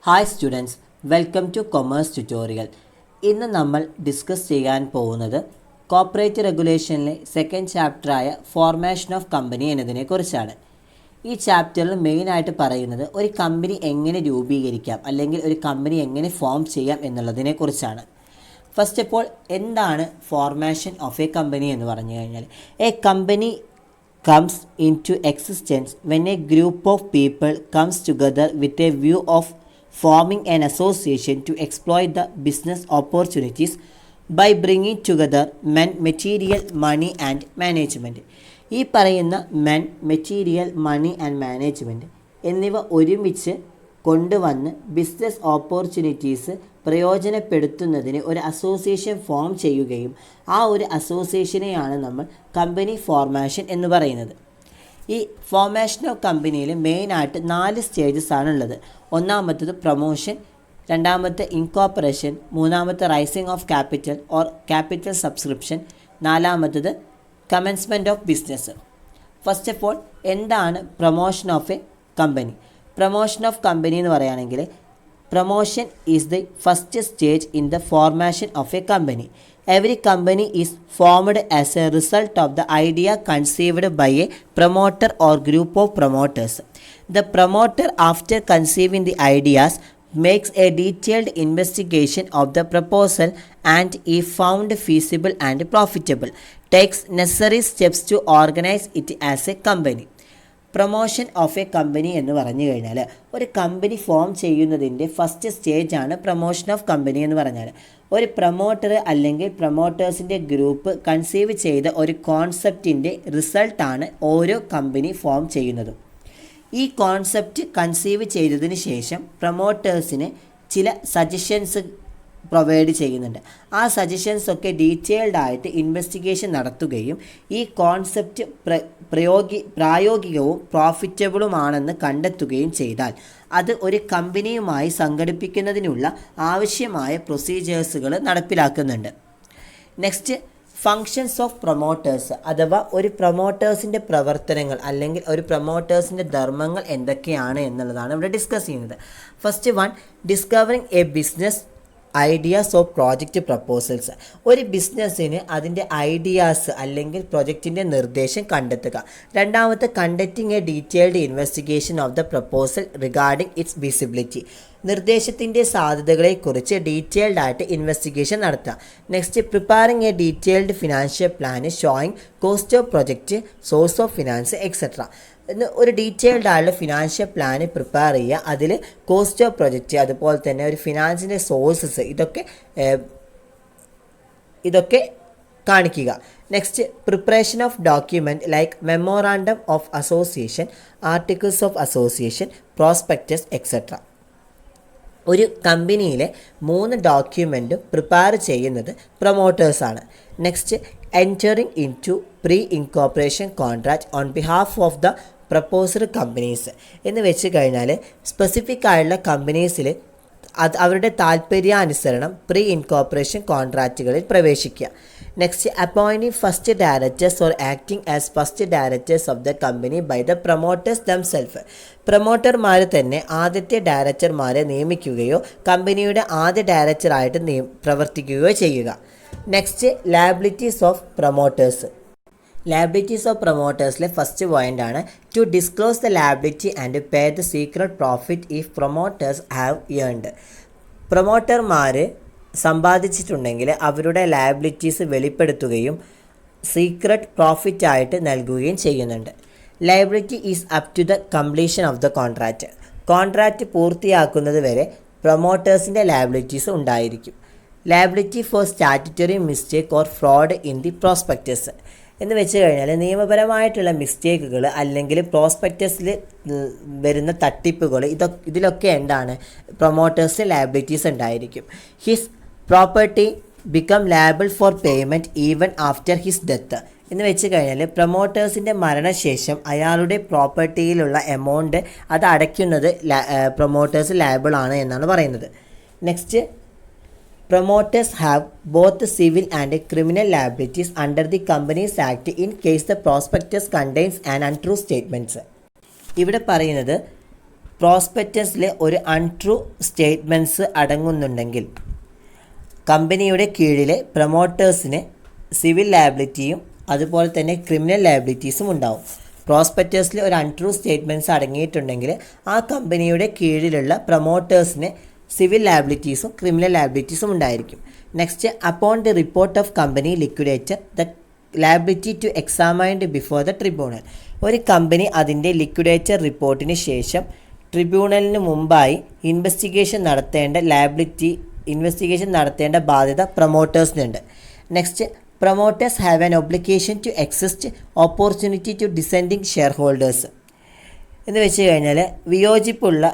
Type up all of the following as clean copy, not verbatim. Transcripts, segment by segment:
Hi students, welcome to commerce tutorial. ഇന്ന് നമ്മൾ discuss ചെയ്യാൻ പോകുന്നത് കോർപ്പറേറ്റ് റെഗുലേഷനിലെ സെക്കൻഡ് ചാപ്റ്ററായ ഫോർമേഷൻ ഓഫ് കമ്പനി എന്നതിനെക്കുറിച്ചാണ്. ഈ ചാപ്റ്ററിൽ മെയിനായിട്ട് പറയുന്നത് ഒരു കമ്പനി എങ്ങനെ രൂപീകരിക്കാം അല്ലെങ്കിൽ ഒരു കമ്പനി എങ്ങനെ ഫോം ചെയ്യാം എന്നുള്ളതിനെക്കുറിച്ചാണ്. ഫസ്റ്റ് ഓഫ് ഓൾ, എന്താണ് ഫോർമേഷൻ ഓഫ് എ കമ്പനി എന്ന് പറഞ്ഞു കഴിഞ്ഞാൽ, A company comes into existence when a group of people comes together with a view of forming an association to exploit the business opportunities by bringing together men, material, money and management. ഈ പറയുന്ന men, material, money and management എന്നിവ ഒരുമിച്ച് കൊണ്ടുവന്ന് business opportunities പ്രയോജനപ്പെടുത്തുന്നതിന് ഒരു association form ചെയ്യുകയും ആ ഒരു അസോസിയേഷനെയാണ് നമ്മൾ കമ്പനി ഫോർമേഷൻ എന്ന് പറയുന്നത്. ഈ ഫോർമേഷൻ ഓഫ് കമ്പനിയിൽ മെയിനായിട്ട് 4 സ്റ്റേജസ് ആണുള്ളത്. ഒന്നാമത്തത് പ്രൊമോഷൻ, രണ്ടാമത്തെ ഇൻകോർപ്പറേഷൻ, മൂന്നാമത്തെ raising of capital or capital subscription, നാലാമത്തത് commencement of business. First of all, എന്താണ് promotion of a company? Promotion of company എന്ന് പറയുകയാണെങ്കിൽ, promotion is the first stage in the formation of a company. Every company is formed as a result of the idea conceived by a promoter or group of promoters. The promoter, after conceiving the ideas, makes a detailed investigation of the proposal and, if found feasible and profitable, takes necessary steps to organize it as a company. Promotion of a company എന്ന് പറഞ്ഞു കഴിഞ്ഞാൽ, ഒരു company form ചെയ്യുന്നതിൻ്റെ first സ്റ്റേജാണ് promotion of company എന്ന് പറഞ്ഞാൽ. ഒരു promoter അല്ലെങ്കിൽ പ്രൊമോട്ടേഴ്സിൻ്റെ ഗ്രൂപ്പ് കൺസീവ് ചെയ്ത ഒരു കോൺസെപ്റ്റിൻ്റെ റിസൾട്ടാണ് ഓരോ കമ്പനി ഫോം ചെയ്യുന്നതും. ഈ കോൺസെപ്റ്റ് കൺസീവ് ചെയ്തതിന് ശേഷം പ്രൊമോട്ടേഴ്സിന് ചില സജഷൻസ് പ്രൊവൈഡ് ചെയ്യുന്നുണ്ട്. ആ സജഷൻസൊക്കെ ഡീറ്റെയിൽഡ് ആയിട്ട് ഇൻവെസ്റ്റിഗേഷൻ നടത്തുകയും ഈ കോൺസെപ്റ്റ് പ്രായോഗികവും പ്രോഫിറ്റബിളുമാണെന്ന് കണ്ടെത്തുകയും ചെയ്താൽ അത് ഒരു കമ്പനിയുമായി സംഘടിപ്പിക്കുന്നതിനുള്ള ആവശ്യമായ പ്രൊസീജിയേഴ്സുകൾ നടപ്പിലാക്കുന്നുണ്ട്. നെക്സ്റ്റ്, ഫങ്ഷൻസ് ഓഫ് പ്രൊമോട്ടേഴ്സ്, അഥവാ ഒരു പ്രൊമോട്ടേഴ്സിൻ്റെ പ്രവർത്തനങ്ങൾ അല്ലെങ്കിൽ ഒരു പ്രൊമോട്ടേഴ്സിൻ്റെ ധർമ്മങ്ങൾ എന്തൊക്കെയാണ് എന്നുള്ളതാണ് ഇവിടെ ഡിസ്കസ് ചെയ്യുന്നത്. First one, discovering a business ideas of project proposals. ഒരു ബിസിനസ്സിന് അതിൻ്റെ ഐഡിയാസ് അല്ലെങ്കിൽ പ്രൊജക്റ്റിൻ്റെ നിർദ്ദേശം കണ്ടെത്തുക. രണ്ടാമത്തെ, conducting a detailed investigation of the proposal regarding its visibility. നിർദ്ദേശത്തിൻ്റെ സാധ്യതകളെക്കുറിച്ച് ഡീറ്റെയിൽഡ് ആയിട്ട് ഇൻവെസ്റ്റിഗേഷൻ നടത്തുക. Next, preparing a detailed financial plan showing cost of project, source of finance etcetera. ഒരു ഡീറ്റെയിൽഡ് ആയുള്ള ഫിനാൻഷ്യൽ പ്ലാന് പ്രിപ്പയർ ചെയ്യുക. അതിൽ കോസ്റ്റ് ഓഫ് പ്രൊജക്റ്റ്, അതുപോലെ തന്നെ ഒരു ഫിനാൻസിൻ്റെ സോഴ്സസ്, ഇതൊക്കെ കാണിക്കുക. Next, preparation of document like memorandum of association, articles of association, prospectus etcetera. ഒരു കമ്പനിയിലെ 3 ഡോക്യുമെൻറ്റും പ്രിപ്പയർ ചെയ്യുന്നത് പ്രൊമോട്ടേഴ്സാണ്. Next, entering in to pre incorporation contract on behalf of the proposed companies എന്ന് വെച്ച് കഴിഞ്ഞാൽ, സ്പെസിഫിക് ആയുള്ള കമ്പനീസിൽ അവരുടെ താല്പര്യാനുസരണം പ്രീ ഇൻകോർപ്പറേഷൻ കോൺട്രാക്റ്റുകളിൽ പ്രവേശിക്കുക. Next, appointing first directors or acting as first directors of the company by the promoters themself. പ്രൊമോട്ടർമാർ തന്നെ ആദ്യത്തെ ഡയറക്ടർമാരെ നിയമിക്കുകയോ കമ്പനിയുടെ ആദ്യ ഡയറക്ടറായിട്ട് പ്രവർത്തിക്കുകയോ ചെയ്യുക. Next, liabilities of promoters. Liabilities of പ്രൊമോട്ടേഴ്സിലെ ഫസ്റ്റ് പോയിൻ്റാണ് to disclose the liability and pay the secret profit if promoters have earned. പ്രൊമോട്ടർമാർ സമ്പാദിച്ചിട്ടുണ്ടെങ്കിൽ അവരുടെ ലയബിലിറ്റീസ് വെളിപ്പെടുത്തുകയും സീക്രട്ട് പ്രോഫിറ്റായിട്ട് നൽകുകയും ചെയ്യുന്നുണ്ട്. Liability is up to the completion of the contract. Contract പൂർത്തിയാക്കുന്നത് വരെ പ്രൊമോട്ടേഴ്സിൻ്റെ ലയബിലിറ്റീസ് ഉണ്ടായിരിക്കും. Liability for statutory mistake or fraud in the prospectus എന്ന് വെച്ച് കഴിഞ്ഞാൽ, നിയമപരമായിട്ടുള്ള മിസ്റ്റേക്കുകൾ അല്ലെങ്കിൽ പ്രോസ്പെക്ടസിൽ വരുന്ന തട്ടിപ്പുകൾ, ഇതിലൊക്കെ എന്താണ് പ്രൊമോട്ടേഴ്സിന് ലയബിലിറ്റീസ് ഉണ്ടായിരിക്കും. His property become liable for payment even after his death എന്ന് വെച്ച് കഴിഞ്ഞാൽ, പ്രൊമോട്ടേഴ്സിൻ്റെ മരണശേഷം അയാളുടെ പ്രോപ്പർട്ടിയിലുള്ള എമൗണ്ട് അത് അടയ്ക്കുന്നത് പ്രൊമോട്ടേഴ്സ് ലയബിൾ ആണ് എന്നാണ് പറയുന്നത്. Next, promoters have both civil and criminal liabilities under the Companies Act in case the prospectus contains an untrue statements. ഇവിടെ പറയുന്നത് പ്രോസ്പെക്ടസിൽ ഒരു അൺട്രൂ സ്റ്റേറ്റ്മെൻറ്റ്സ് അടങ്ങുന്നുണ്ടെങ്കിൽ കമ്പനിയുടെ കീഴിലെ പ്രൊമോട്ടേഴ്സിന് സിവിൽ ലയബിലിറ്റിയും അതുപോലെ തന്നെ ക്രിമിനൽ ലയബിലിറ്റീസും ഉണ്ടാവും. പ്രോസ്പെക്ടസിൽ ഒരു അൺട്രൂ സ്റ്റേറ്റ്മെൻറ്റ്സ് അടങ്ങിയിട്ടുണ്ടെങ്കിൽ ആ കമ്പനിയുടെ കീഴിലുള്ള പ്രൊമോട്ടേഴ്സിന് സിവിൽ ലയബിലിറ്റീസും ക്രിമിനൽ ലയബിലിറ്റീസും ഉണ്ടായിരിക്കും. Next, upon the report of company liquidator the liability to examined before the tribunal. ഒരു കമ്പനി അതിൻ്റെ ലിക്വിഡേറ്റർ റിപ്പോർട്ടിന് ശേഷം ട്രിബ്യൂണലിന് മുമ്പായി ഇൻവെസ്റ്റിഗേഷൻ നടത്തേണ്ട ബാധ്യത പ്രൊമോട്ടേഴ്സിനുണ്ട്. Next, promoters have an obligation to exist opportunity to descending shareholders എന്ന് വെച്ച് കഴിഞ്ഞാൽ വിയോജിപ്പുള്ള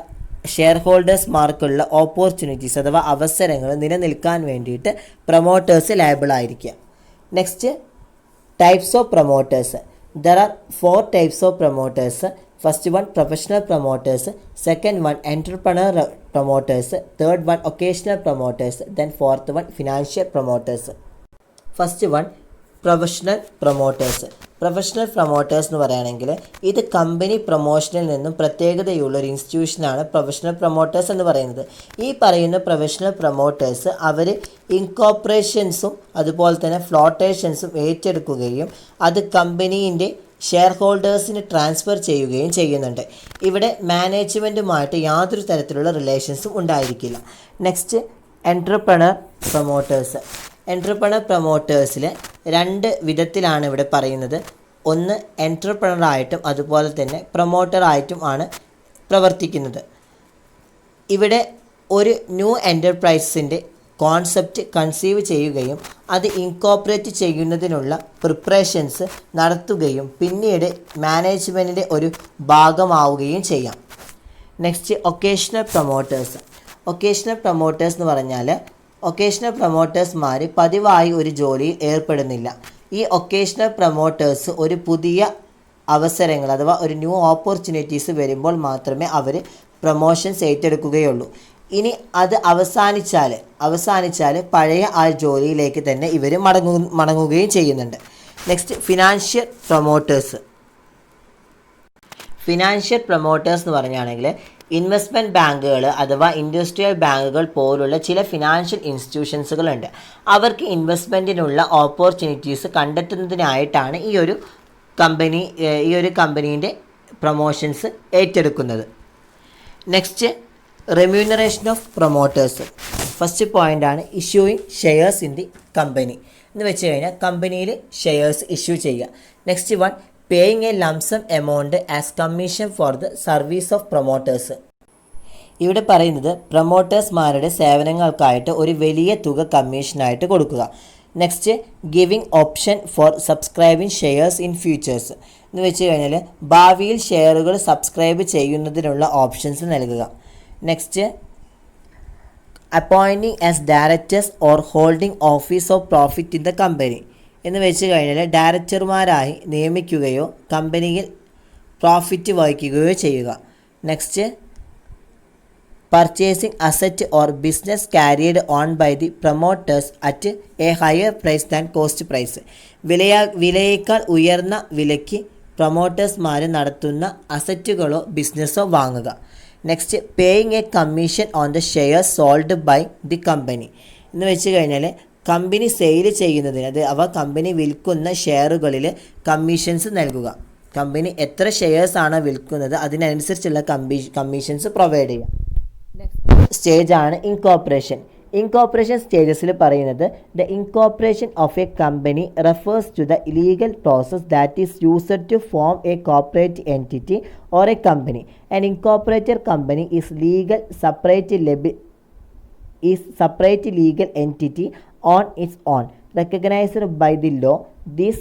ഷെയർ ഹോൾഡേഴ്സ്മാർക്കുള്ള ഓപ്പർച്യൂണിറ്റീസ് അഥവാ അവസരങ്ങൾ നിലനിൽക്കാൻ വേണ്ടിയിട്ട് പ്രൊമോട്ടേഴ്സ് ലയബിൾ ആയിരിക്കുക. Next, types of promoters. There are 4 types of promoters. First one, professional promoters. Second one, entrepreneur promoters. Third one, occasional promoters. Then fourth one, financial promoters. First one, professional promoters. Professional promoters എന്ന് പറയുകയാണെങ്കിൽ ഇത് company പ്രൊമോഷനിൽ നിന്നും പ്രത്യേകതയുള്ളൊരു ഇൻസ്റ്റിറ്റ്യൂഷനാണ് professional promoters എന്ന് പറയുന്നത്. ഈ പറയുന്ന professional promoters അവർ ഇൻകോർപ്പറേഷൻസും അതുപോലെ തന്നെ ഫ്ലോട്ടേഷൻസും ഏറ്റെടുക്കുകയും അത് കമ്പനീൻ്റെ ഷെയർ ഹോൾഡേഴ്സിന് ട്രാൻസ്ഫർ ചെയ്യുകയും ചെയ്യുന്നുണ്ട്. ഇവിടെ മാനേജ്മെൻറ്റുമായിട്ട് യാതൊരു തരത്തിലുള്ള റിലേഷൻസും ഉണ്ടായിരിക്കില്ല. Next, എൻട്രപ്രണർ promoters. എൻട്രപ്രണർ പ്രൊമോട്ടേഴ്സിൽ 2 വിധത്തിലാണ് ഇവിടെ പറയുന്നത്. ഒന്ന്, എൻട്രപ്രണറായിട്ടും അതുപോലെ തന്നെ പ്രൊമോട്ടറായിട്ടും ആണ് പ്രവർത്തിക്കുന്നത്. ഇവിടെ ഒരു ന്യൂ എൻ്റർപ്രൈസിൻ്റെ കോൺസെപ്റ്റ് കൺസീവ് ചെയ്യുകയും അത് ഇൻകോർപ്പറേറ്റ് ചെയ്യുന്നതിനുള്ള പ്രിപ്പറേഷൻസ് നടത്തുകയും പിന്നീട് മാനേജ്മെൻറ്റിൻ്റെ ഒരു ഭാഗമാവുകയും ചെയ്യാം. Next, occasional promoters. Occasional promoters എന്ന് പറഞ്ഞാൽ ഒക്കേഷണൽ പ്രൊമോട്ടേഴ്സ്മാർ പതിവായി ഒരു ജോലിയിൽ ഏർപ്പെടുന്നില്ല. ഈ ഒക്കേഷണൽ പ്രൊമോട്ടേഴ്സ് ഒരു പുതിയ അവസരങ്ങൾ അഥവാ ഒരു ന്യൂ ഓപ്പർച്യൂണിറ്റീസ് വരുമ്പോൾ മാത്രമേ അവർ പ്രൊമോഷൻസ് ഏറ്റെടുക്കുകയുള്ളൂ. ഇനി അത് അവസാനിച്ചാൽ പഴയ ആ ജോലിയിലേക്ക് തന്നെ ഇവർ മടങ്ങുകയും ചെയ്യുന്നുണ്ട്. Next, financial promoters. Financial promoters എന്ന് പറഞ്ഞാണെങ്കിൽ ഇൻവെസ്റ്റ്മെൻറ്റ് ബാങ്കുകൾ അഥവാ ഇൻഡസ്ട്രിയൽ ബാങ്കുകൾ പോലുള്ള ചില ഫിനാൻഷ്യൽ ഇൻസ്റ്റിറ്റ്യൂഷൻസുകളുണ്ട്. അവർക്ക് ഇൻവെസ്റ്റ്മെൻറ്റിനുള്ള ഓപ്പർച്യൂണിറ്റീസ് കണ്ടെത്തുന്നതിനായിട്ടാണ് ഈ ഒരു കമ്പനീൻ്റെ പ്രൊമോഷൻസ് ഏറ്റെടുക്കുന്നത്. Next, remuneration of promoters. First പോയിൻ്റാണ് issuing shares in the company എന്ന് വെച്ച് കഴിഞ്ഞാൽ കമ്പനിയിൽ ഷെയർസ് ഇഷ്യൂ ചെയ്യുക. Next one, paying a lump sum amount as commission for the service of promoters. ഇവിടെ പറയുന്നത് പ്രൊമോട്ടേഴ്സ്മാരുടെ സേവനങ്ങൾക്കായിട്ട് ഒരു വലിയ തുക കമ്മീഷനായിട്ട് കൊടുക്കുക. Next, giving option for subscribing shares in futures എന്ന് വെച്ച് കഴിഞ്ഞാൽ ഭാവിയിൽ ഷെയറുകൾ സബ്സ്ക്രൈബ് ചെയ്യുന്നതിനുള്ള ഓപ്ഷൻസ് നൽകുക. Next, appointing as directors or holding office of profit in the company എന്ന് വെച്ച് കഴിഞ്ഞാൽ ഡയറക്ടർമാരായി നിയമിക്കുകയോ കമ്പനിയിൽ പ്രോഫിറ്റ് വഹിക്കുകയോ ചെയ്യുക. Next, purchasing asset or business carried on by the promoters at a higher price than cost price. വിലയേക്കാൾ ഉയർന്ന വിലയ്ക്ക് പ്രൊമോട്ടേഴ്സ്മാർ നടത്തുന്ന അസറ്റുകളോ ബിസിനസ്സോ വാങ്ങുക. Next, paying a commission on the share sold by the company എന്ന് വെച്ച് കഴിഞ്ഞാൽ കമ്പനി സെയിൽ ചെയ്യുന്നതിന് കമ്പനി വിൽക്കുന്ന ഷെയറുകളിൽ കമ്മീഷൻസ് നൽകുക. കമ്പനി എത്ര ഷെയർസാണ് വിൽക്കുന്നത് അതിനനുസരിച്ചുള്ള കമ്മീഷൻസ് പ്രൊവൈഡ് ചെയ്യുക. നെക്സ്റ്റ് സ്റ്റേജാണ് ഇൻകോർപ്പറേഷൻ. ഇൻകോർപ്പറേഷൻ സ്റ്റേജസിൽ പറയുന്നത് the incorporation of a company refers to the legal process that is used to form a corporate entity or a company. An incorporated company is separate legal entity on its own, recognized by the law. These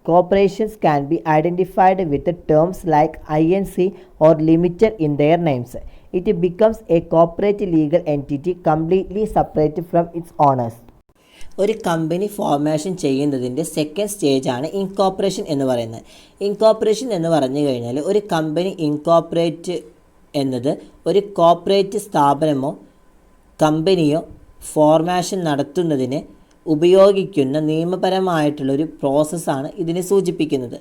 corporations can be identified with terms like INC or limited in their names. It becomes a corporate legal entity completely separate from its owners. ഒരു company formation ചെയ്യുന്നതിൻ്റെ second സ്റ്റേജാണ് incorporation എന്ന് പറയുന്നത്. Incorporation എന്ന് പറഞ്ഞു കഴിഞ്ഞാൽ ഒരു company incorporate എന്നത് ഒരു കോർപ്പറേറ്റ് സ്ഥാപനമോ കമ്പനിയോ ഫോർമേഷൻ നടത്തുന്നതിന് ഉപയോഗിക്കുന്ന നിയമപരമായിട്ടുള്ളൊരു പ്രോസസ്സാണ് ഇതിനെ സൂചിപ്പിക്കുന്നത്.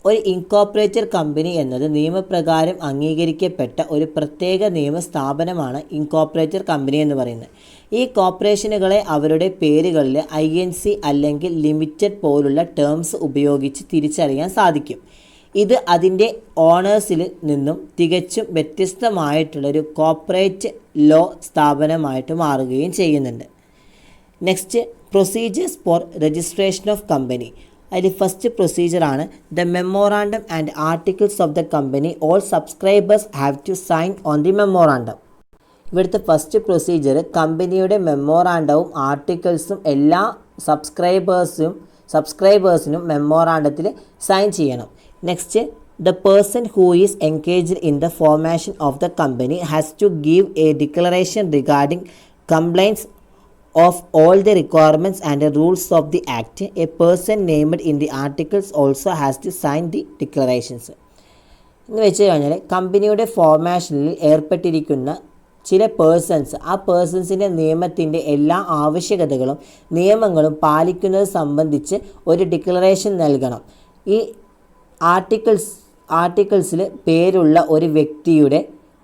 ഒരു ഇൻകോർപ്പറേറ്റഡ് കമ്പനി എന്നത് നിയമപ്രകാരം അംഗീകരിക്കപ്പെട്ട ഒരു പ്രത്യേക നിയമസ്ഥാപനമാണ് ഇൻകോർപ്പറേറ്റഡ് കമ്പനി എന്ന് പറയുന്നത്. ഈ കോർപ്പറേഷനുകളെ അവരുടെ പേരുകളിൽ INC അല്ലെങ്കിൽ ലിമിറ്റഡ് പോലുള്ള ടേംസ് ഉപയോഗിച്ച് തിരിച്ചറിയാൻ സാധിക്കും. ഇത് അതിൻ്റെ ഓണേഴ്സിൽ നിന്നും തികച്ചും വ്യത്യസ്തമായിട്ടുള്ളൊരു കോർപ്പറേറ്റ് ലോ സ്ഥാപനമായിട്ട് മാറുകയും ചെയ്യുന്നുണ്ട്. Next, procedures for registration of company. അതിൽ ഫസ്റ്റ് പ്രൊസീജിയറാണ് the memorandum and articles of the company. All subscribers have to sign on the memorandum. ഇവിടുത്തെ ഫസ്റ്റ് പ്രൊസീജിയർ കമ്പനിയുടെ മെമ്മോറാണ്ടവും ആർട്ടിക്കിൾസും എല്ലാ സബ്സ്ക്രൈബേഴ്സിനും മെമ്മോറാണ്ടത്തിൽ സൈൻ ചെയ്യണം. Next, the person who is engaged in the formation of the company has to give a declaration regarding complaints of all the requirements and the rules of the act. A person named in the articles also has to sign the declarations. എന്ന് വെച്ച് കഴിഞ്ഞാൽ കമ്പനിയുടെ ഫോർമേഷനിൽ ഏർപ്പെട്ടിരിക്കുന്ന ചില persons, ആ പേഴ്സൺസിൻ്റെ നിയമത്തിൻ്റെ എല്ലാ ആവശ്യകതകളും നിയമങ്ങളും പാലിക്കുന്നത് സംബന്ധിച്ച് ഒരു ഡിക്ലറേഷൻ നൽകണം. ഈ ആർട്ടിക്കിൾസിൽ പേരുള്ള ഒരു വ്യക്തിയുടെ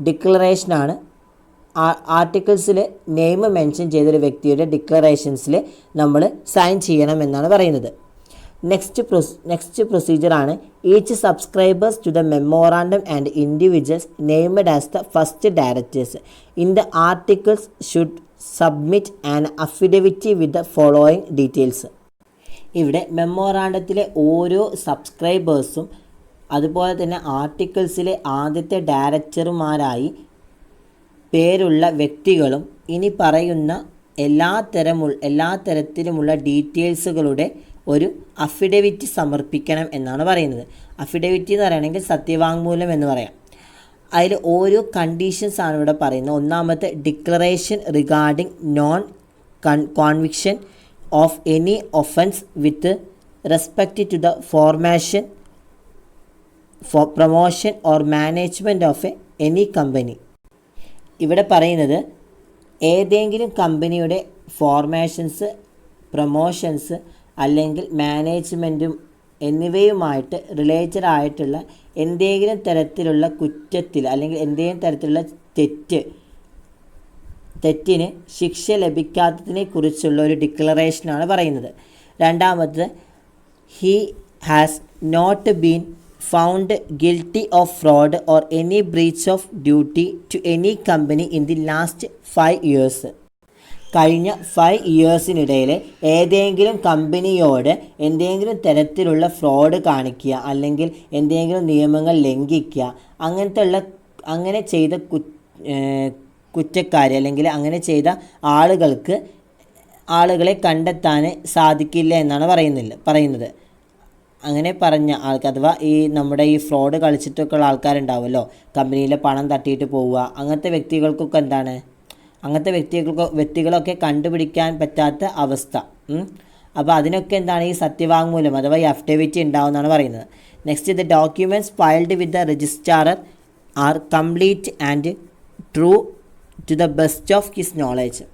ഡിക്ലറേഷനാണ് ആർട്ടിക്കിൾസിൽ നെയിം മെൻഷൻ ചെയ്തൊരു വ്യക്തിയുടെ ഡിക്ലറേഷൻസിൽ നമ്മൾ സൈൻ ചെയ്യണം എന്നാണ് പറയുന്നത്. നെക്സ്റ്റ് പ്രൊസീജിയറാണ് each subscribers to the memorandum and individuals named as the first directors in the articles should submit an affidavit with the following details. ഇവിടെ മെമ്മോറാണ്ടത്തിലെ ഓരോ സബ്സ്ക്രൈബേഴ്സും അതുപോലെ തന്നെ ആർട്ടിക്കിൾസിലെ ആദ്യത്തെ ഡയറക്ടർമാരായി പേരുള്ള വ്യക്തികളും ഇനി പറയുന്ന എല്ലാ തരത്തിലുമുള്ള ഡീറ്റെയിൽസുകളുടെ ഒരു അഫിഡവിറ്റ് സമർപ്പിക്കണം എന്നാണ് പറയുന്നത്. അഫിഡവിറ്റ് എന്ന് പറയുകയാണെങ്കിൽ സത്യവാങ്മൂലം എന്ന് പറയാം. അതിൽ ഓരോ കണ്ടീഷൻസ് ആണ് ഇവിടെ പറയുന്നത്. ഒന്നാമത്തെ, declaration regarding non conviction of any offence with respect to the formation, promotion or management of any company. ഇവിടെ പറയുന്നത് ഏതെങ്കിലും കമ്പനിയുടെ ഫോർമേഷൻസ്, പ്രൊമോഷൻസ് അല്ലെങ്കിൽ മാനേജ്മെൻറ്റും എന്നിവയുമായിട്ട് റിലേറ്റഡ് ആയിട്ടുള്ള എന്തെങ്കിലും തരത്തിലുള്ള കുറ്റത്തിൽ അല്ലെങ്കിൽ എന്തെങ്കിലും തരത്തിലുള്ള തെറ്റിന് ശിക്ഷ ലഭിക്കാത്തതിനെ കുറിച്ചുള്ള ഒരു ഡിക്ലറേഷനാണ് പറയുന്നത്. രണ്ടാമത്, he has not been found guilty of fraud or any breach of duty to any company in the last 5 years. കഴിഞ്ഞ 5 ഇയേഴ്സിനിടയിൽ ഏതെങ്കിലും കമ്പനിയോട് എന്തെങ്കിലും തരത്തിലുള്ള ഫ്രോഡ് കാണിക്കുക അല്ലെങ്കിൽ എന്തെങ്കിലും നിയമങ്ങൾ ലംഘിക്കുക, അങ്ങനെ ചെയ്ത കുറ്റക്കാർ അല്ലെങ്കിൽ അങ്ങനെ ചെയ്ത ആളുകളെ കണ്ടെത്താൻ സാധിക്കില്ല എന്നാണ് പറയുന്നത്. അങ്ങനെ പറഞ്ഞ അഥവാ ഈ നമ്മുടെ ഈ ഫ്രോഡ് കളിച്ചിട്ടൊക്കെ ഉള്ള ആൾക്കാരുണ്ടാവുമല്ലോ, കമ്പനിയിലെ പണം തട്ടിയിട്ട് പോവുക, അങ്ങനത്തെ വ്യക്തികളൊക്കെ കണ്ടുപിടിക്കാൻ പറ്റാത്ത അവസ്ഥ. അപ്പോൾ അതിനൊക്കെ എന്താണ് ഈ സത്യവാങ്മൂലം അഥവാ ഈ അഫിഡവിറ്റ് ഉണ്ടാവുമെന്നാണ് പറയുന്നത്. Next, the documents filed with the registrar are complete and true to the best of his knowledge.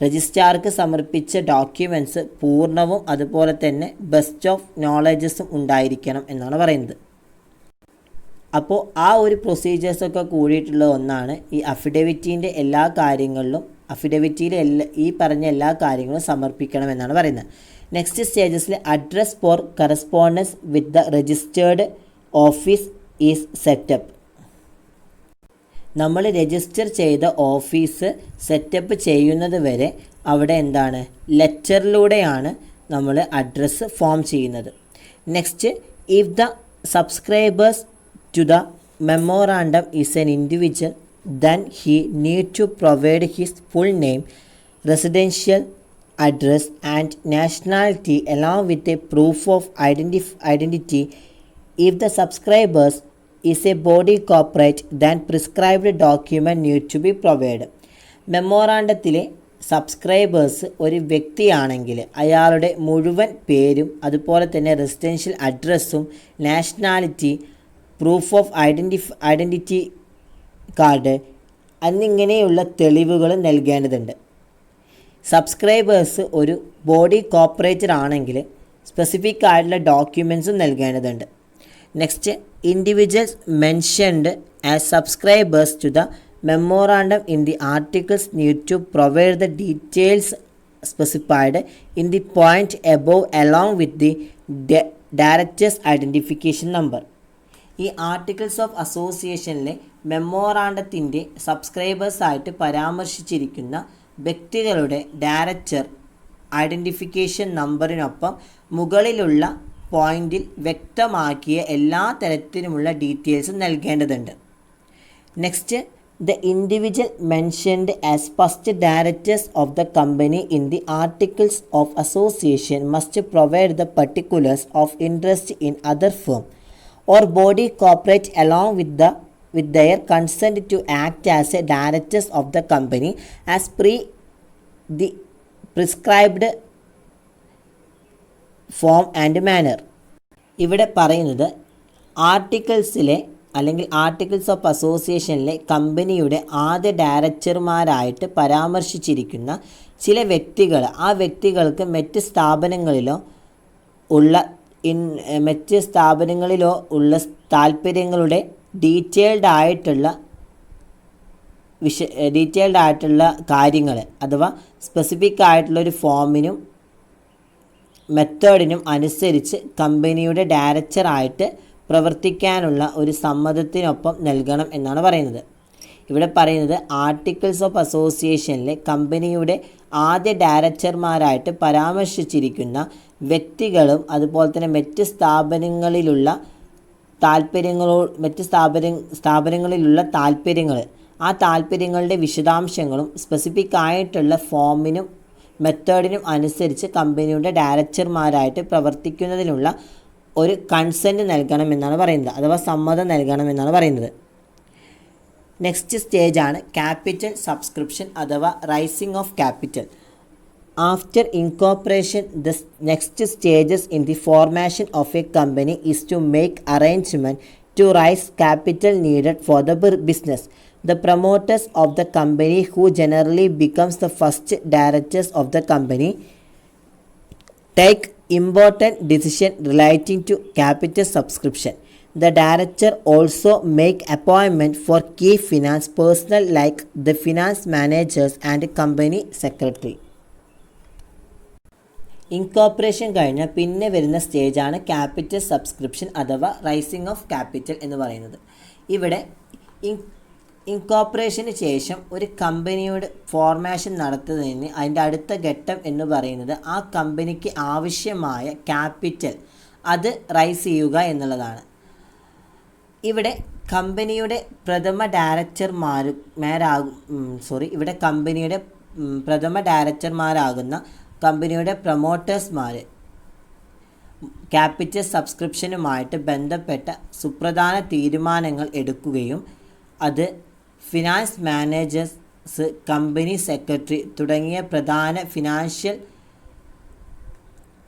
രജിസ്ട്രാർക്ക് സമർപ്പിച്ച ഡോക്യുമെൻറ്റ്സ് പൂർണ്ണവും അതുപോലെ തന്നെ ബെസ്റ്റ് ഓഫ് നോളജസും ഉണ്ടായിരിക്കണം എന്നാണ് പറയുന്നത്. അപ്പോൾ ആ ഒരു പ്രൊസീജിയേഴ്സൊക്കെ കൂടിയിട്ടുള്ള ഒന്നാണ് ഈ അഫിഡവിറ്റിൻ്റെ എല്ലാ കാര്യങ്ങളിലും. അഫിഡവിറ്റിയിൽ ഈ പറഞ്ഞ എല്ലാ കാര്യങ്ങളും സമർപ്പിക്കണം എന്നാണ് പറയുന്നത്. നെക്സ്റ്റ് സ്റ്റേജസിൽ address for correspondence with the registered office is set up. നമ്മൾ രജിസ്റ്റർ ചെയ്ത ഓഫീസ് സെറ്റപ്പ് ചെയ്യുന്നത് വരെ അവിടെ എന്താണ് ലെറ്ററിലൂടെയാണ് നമ്മൾ അഡ്രസ്സ് ഫോം ചെയ്യുന്നത്. Next, if the subscribers to the memorandum is an individual then he need to provide his full name, residential address and nationality along with a proof of identity. If the subscribers is a body corporate, then prescribed document need to be provided. മെമ്മോറാണ്ടത്തിലെ സബ്സ്ക്രൈബേഴ്സ് ഒരു വ്യക്തിയാണെങ്കിൽ അയാളുടെ മുഴുവൻ പേരും അതുപോലെ തന്നെ residential അഡ്രസ്സും nationality, proof of identity card എന്നിങ്ങനെയുള്ള തെളിവുകൾ നൽകേണ്ടതുണ്ട്. സബ്സ്ക്രൈബേഴ്സ് ഒരു ബോഡി കോർപ്പറേറ്റർ ആണെങ്കിൽ സ്പെസിഫിക് ആയിട്ടുള്ള ഡോക്യുമെൻസും നൽകേണ്ടതുണ്ട്. Next, individuals mentioned as subscribers to the memorandum in the articles need to provide the details specified in the point above along with the directors identification number. ഈ articles of അസോസിയേഷനിലെ മെമ്മോറാണ്ടത്തിൻ്റെ സബ്സ്ക്രൈബേഴ്സായിട്ട് പരാമർശിച്ചിരിക്കുന്ന വ്യക്തികളുടെ ഡയറക്ടർ ഐഡൻറ്റിഫിക്കേഷൻ നമ്പറിനൊപ്പം മുകളിലുള്ള പോയിന്റിൽ വ്യക്തമാക്കിയ എല്ലാ തരത്തിലുമുള്ള ഡീറ്റെയിൽസും നൽകേണ്ടതുണ്ട്. Next, the individual mentioned as first directors of the company in the articles of association must provide the particulars of interest in other firm or body cooperate along with their consent to act as a directors of the company as the prescribed form and manner. ഇവിടെ പറയുന്നത് ആർട്ടിക്കിൾസിലെ അല്ലെങ്കിൽ articles of അസോസിയേഷനിലെ കമ്പനിയുടെ ആദ്യ ഡയറക്ടർമാരായിട്ട് പരാമർശിച്ചിരിക്കുന്ന ചില വ്യക്തികൾ, ആ വ്യക്തികൾക്ക് മറ്റ് സ്ഥാപനങ്ങളിലോ ഉള്ള താല്പര്യങ്ങളുടെ ഡീറ്റെയിൽഡ് ആയിട്ടുള്ള കാര്യങ്ങൾ അഥവാ സ്പെസിഫിക് ആയിട്ടുള്ള ഒരു ഫോമിനും മെത്തേഡിനും അനുസരിച്ച് കമ്പനിയുടെ ഡയറക്ടറായിട്ട് പ്രവർത്തിക്കാനുള്ള ഒരു സമ്മതത്തിനൊപ്പം നൽകണം എന്നാണ് പറയുന്നത്. ഇവിടെ പറയുന്നത് ആർട്ടിക്കിൾസ് ഓഫ് അസോസിയേഷനിലെ കമ്പനിയുടെ ആദ്യ ഡയറക്ടർമാരായിട്ട് പരാമർശിച്ചിരിക്കുന്ന വ്യക്തികളും അതുപോലെ തന്നെ മറ്റ് സ്ഥാപനങ്ങളിലുള്ള താല്പര്യങ്ങൾ ആ താല്പര്യങ്ങളുടെ വിശദാംശങ്ങളും സ്പെസിഫിക് ആയിട്ടുള്ള ഫോമിനും മെത്തേഡിനും അനുസരിച്ച് കമ്പനിയുടെ ഡയറക്ടർമാരായിട്ട് പ്രവർത്തിക്കുന്നതിനുള്ള ഒരു കൺസെൻറ്റ് നൽകണമെന്നാണ് പറയുന്നത്, അഥവാ സമ്മതം നൽകണമെന്നാണ് പറയുന്നത്. നെക്സ്റ്റ് സ്റ്റേജാണ് ക്യാപിറ്റൽ സബ്സ്ക്രിപ്ഷൻ അഥവാ raising of capital. After incorporation the next stages in the formation of a company is to make arrangement to raise capital needed for the business. The promoters of the company, who generally becomes the first directors of the company, take important decision relating to capital subscription. The director also make appointment for key finance personnel like the finance managers and company secretary. Incorporation കഴിഞ്ഞാൽ പിന്നെ വരുന്ന സ്റ്റേജാണ് capital subscription അഥവാ raising of capital എന്ന് പറയുന്നത്. ഇവിടെ ഇൻകോർപ്പറേഷന് ശേഷം ഒരു കമ്പനിയുടെ ഫോർമേഷൻ നടത്തുന്നതിന് അതിൻ്റെ അടുത്ത ഘട്ടം എന്ന് പറയുന്നത് ആ കമ്പനിക്ക് ആവശ്യമായ ക്യാപിറ്റൽ അത് റൈസ് ചെയ്യുക എന്നുള്ളതാണ്. ഇവിടെ കമ്പനിയുടെ പ്രഥമ ഡയറക്ടർമാരാകുന്ന കമ്പനിയുടെ പ്രൊമോട്ടേഴ്സ്മാർ ക്യാപിറ്റൽ സബ്സ്ക്രിപ്ഷനുമായിട്ട് ബന്ധപ്പെട്ട സുപ്രധാന തീരുമാനങ്ങൾ എടുക്കുകയും അത് ഫിനാൻസ് മാനേജേഴ്സ്, കമ്പനി സെക്രട്ടറി തുടങ്ങിയ പ്രധാന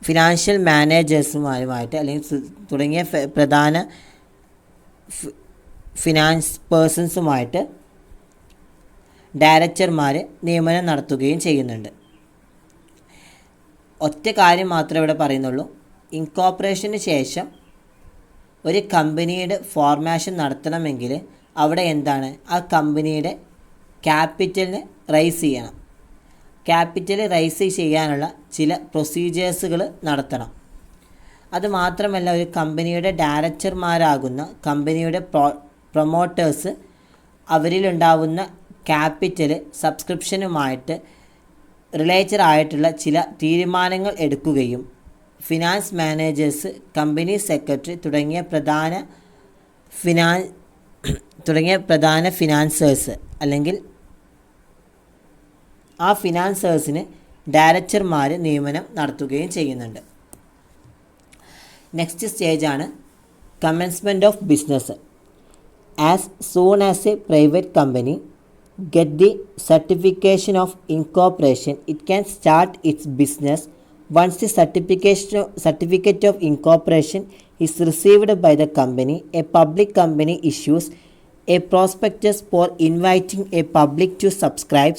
ഫിനാൻഷ്യൽ മാനേജേഴ്സുമാരുമായിട്ട് അല്ലെങ്കിൽ തുടങ്ങിയ പ്രധാന ഫിനാൻസ് പേഴ്സൺസുമായിട്ട് ഡയറക്ടർമാർ നിയമനം നടത്തുകയും ചെയ്യുന്നുണ്ട്. ഒറ്റ കാര്യം മാത്രമേ ഇവിടെ പറയുന്നുള്ളൂ. ഇൻകോർപ്പറേഷന് ശേഷം ഒരു കമ്പനിയുടെ ഫോർമേഷൻ നടത്തണമെങ്കിൽ അവിടെ എന്താണ്, ആ കമ്പനിയുടെ ക്യാപിറ്റലിന് റൈസ് ചെയ്യണം. ക്യാപിറ്റൽ റൈസ് ചെയ്യാനുള്ള ചില പ്രൊസീജിയേഴ്സുകൾ നടത്തണം. അതുമാത്രമല്ല, ഒരു കമ്പനിയുടെ ഡയറക്ടർമാരാകുന്ന കമ്പനിയുടെ പ്രൊമോട്ടേഴ്സ് അവരിലുണ്ടാവുന്ന ക്യാപിറ്റൽ സബ്സ്ക്രിപ്ഷനുമായിട്ട് റിലേറ്റഡ് ആയിട്ടുള്ള ചില തീരുമാനങ്ങൾ എടുക്കുകയും ഫിനാൻസ് മാനേജേഴ്സ്, കമ്പനി സെക്രട്ടറി തുടങ്ങിയ പ്രധാന ഫിനാൻസേഴ്സ് അല്ലെങ്കിൽ ആ ഫിനാൻസേഴ്സിന് ഡയറക്ടർമാർ നിയമനം നടത്തുകയും ചെയ്യുന്നുണ്ട്. നെക്സ്റ്റ് സ്റ്റേജാണ് commencement of business. As soon as a private company get the certification of incorporation, it can start its business. Once the certificate of incorporation is received by the company, a public company issues a prospectus for inviting a public to subscribe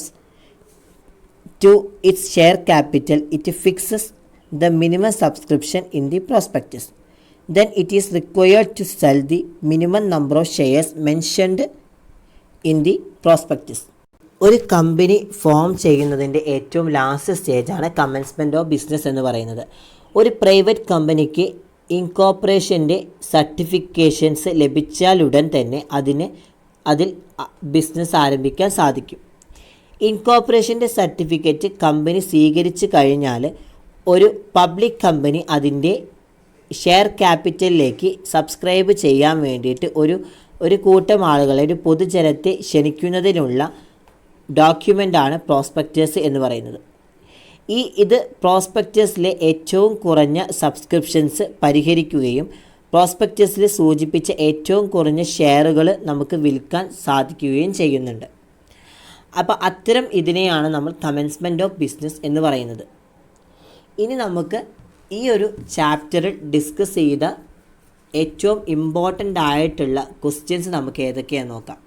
to its share capital. It fixes the minimum subscription in the prospectus. Then it is required to sell the minimum number of shares mentioned in the prospectus. ഒരു company form ചെയ്യുന്നതിൻ്റെ ഏറ്റവും last സ്റ്റേജാണ് commencement of business എന്ന് പറയുന്നത്. ഒരു private കമ്പനിക്ക് ഇൻകോർപ്പറേഷൻ്റെ certifications ലഭിച്ചാലുടൻ തന്നെ അതിൽ ബിസിനസ് ആരംഭിക്കാൻ സാധിക്കും. ഇൻകോർപ്പറേഷൻ്റെ സർട്ടിഫിക്കറ്റ് കമ്പനി സ്വീകരിച്ചു കഴിഞ്ഞാൽ ഒരു പബ്ലിക് കമ്പനി അതിൻ്റെ ഷെയർ ക്യാപിറ്റലിലേക്ക് സബ്സ്ക്രൈബ് ചെയ്യാൻ വേണ്ടിയിട്ട് ഒരു കൂട്ടം ആളുകളെ, ഒരു പൊതുജനത്തെ ക്ഷണിക്കുന്നതിനുള്ള ഡോക്യുമെൻ്റാണ് പ്രോസ്പെക്ടസ് എന്ന് പറയുന്നത്. ഇത് പ്രോസ്പെക്ടസിലെ ഏറ്റവും കുറഞ്ഞ സബ്സ്ക്രിപ്ഷൻസ് പരിഹരിക്കുകയും പ്രോസ്പെക്ടസിൽ സൂചിപ്പിച്ച ഏറ്റവും കുറഞ്ഞ ഷെയറുകൾ നമുക്ക് വിൽക്കാൻ സാധിക്കുകയും ചെയ്യുന്നുണ്ട്. അപ്പോൾ അത്തരം ഇതിനെയാണ് നമ്മൾ കമൻസ്മെൻറ്റ് ഓഫ് ബിസിനസ് എന്ന് പറയുന്നത്. ഇനി നമുക്ക് ഈ ഒരു ചാപ്റ്ററിൽ ഡിസ്കസ് ചെയ്ത ഏറ്റവും ഇമ്പോർട്ടൻ്റ് ആയിട്ടുള്ള ക്വസ്റ്റ്യൻസ് നമുക്ക് ഏതൊക്കെയാണെന്ന് നോക്കാം.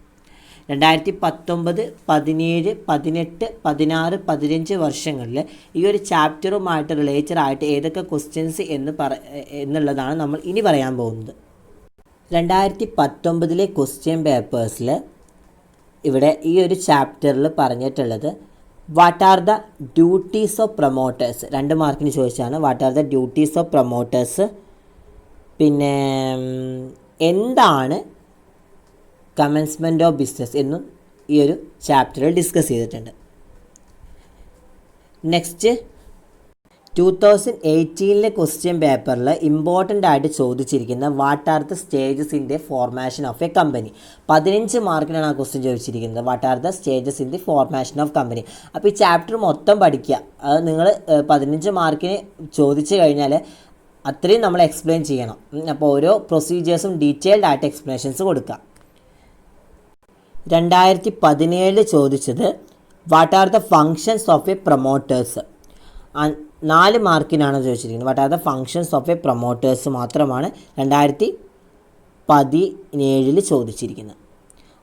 2019, 17, 18, 16, 15 വർഷങ്ങളിൽ ഈ ഒരു ചാപ്റ്ററുമായിട്ട് റിലേറ്റഡ് ആയിട്ട് ഏതൊക്കെ ക്വസ്റ്റ്യൻസ് എന്നുള്ളതാണ് നമ്മൾ ഇനി പറയാൻ പോകുന്നത്. 2019 ക്വസ്റ്റ്യൻ പേപ്പേഴ്സിൽ ഇവിടെ ഈ ഒരു ചാപ്റ്ററിൽ പറഞ്ഞിട്ടുള്ളത് what are the duties of promoters, 2 മാർക്കിന് ചോദിച്ചാണ്. What are the duties of promoters, പിന്നെ എന്താണ് കമൻസ്മെൻറ്റ് ഓഫ് ബിസിനസ് എന്നും ഈ ഒരു ചാപ്റ്ററിൽ ഡിസ്കസ് ചെയ്തിട്ടുണ്ട്. നെക്സ്റ്റ് 2018 ക്വസ്റ്റ്യൻ പേപ്പറിൽ ഇമ്പോർട്ടൻ്റ് ആയിട്ട് ചോദിച്ചിരിക്കുന്ന what are the stages in the formation of a company, 15 മാർക്കിനാണ് ആ ക്വസ്റ്റ്യൻ ചോദിച്ചിരിക്കുന്നത്. What are the stages in the formation of company. അപ്പോൾ ഈ ചാപ്റ്റർ മൊത്തം പഠിക്കുക. അത് നിങ്ങൾ 15 മാർക്കിന് ചോദിച്ചു കഴിഞ്ഞാൽ അത്രയും നമ്മൾ എക്സ്പ്ലെയിൻ ചെയ്യണം. അപ്പോൾ ഓരോ പ്രൊസീജിയേഴ്സും ഡീറ്റെയിൽഡ് ആയിട്ട് എക്സ്പ്ലനേഷൻസ് കൊടുക്കുക. 2017 ചോദിച്ചത് what are the functions of A promoters, 4 മാർക്കിനാണ് ചോദിച്ചിരിക്കുന്നത്. What are the functions of A promoters മാത്രമാണ് 2017 ചോദിച്ചിരിക്കുന്നത്.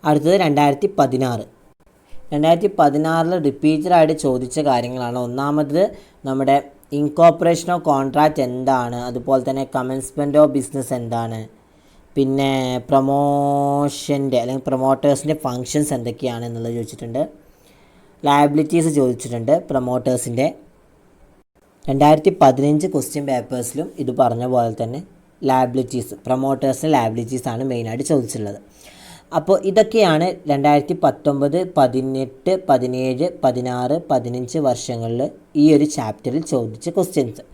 അടുത്തത് 2016 റിപ്പീറ്റഡായിട്ട് ചോദിച്ച കാര്യങ്ങളാണ്. ഒന്നാമത് നമ്മുടെ ഇൻകോർപ്പറേഷൻ ഓഫ് കോൺട്രാക്റ്റ് എന്താണ്, അതുപോലെ തന്നെ കമൻസ്മെൻറ്റ് ഓഫ് ബിസിനസ് എന്താണ്, പിന്നെ പ്രൊമോഷൻ്റെ അല്ലെങ്കിൽ പ്രൊമോട്ടേഴ്സിൻ്റെ ഫങ്ഷൻസ് എന്തൊക്കെയാണ് എന്നുള്ളത് ചോദിച്ചിട്ടുണ്ട്. ലയബിലിറ്റീസ് ചോദിച്ചിട്ടുണ്ട് പ്രൊമോട്ടേഴ്സിൻ്റെ. 2015 ക്വസ്റ്റ്യൻ പേപ്പേഴ്സിലും ഇത് പറഞ്ഞ പോലെ തന്നെ ലയബിലിറ്റീസ്, പ്രൊമോട്ടേഴ്സിൻ്റെ ലയബിലിറ്റീസാണ് മെയിനായിട്ട് ചോദിച്ചിട്ടുള്ളത്. അപ്പോൾ ഇതൊക്കെയാണ് 2019, 18, 17, 16, 15 വർഷങ്ങളിൽ ഈ ഒരു ചാപ്റ്ററിൽ ചോദിച്ച ക്വസ്റ്റ്യൻസ്.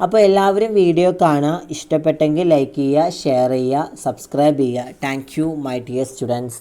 അപ്പോൾ എല്ലാവരും വീഡിയോ കാണുക, ഇഷ്ടപ്പെട്ടെങ്കിൽ ലൈക്ക് ചെയ്യുക, ഷെയർ ചെയ്യുക, സബ്സ്ക്രൈബ് ചെയ്യുക. Thank you my dear students.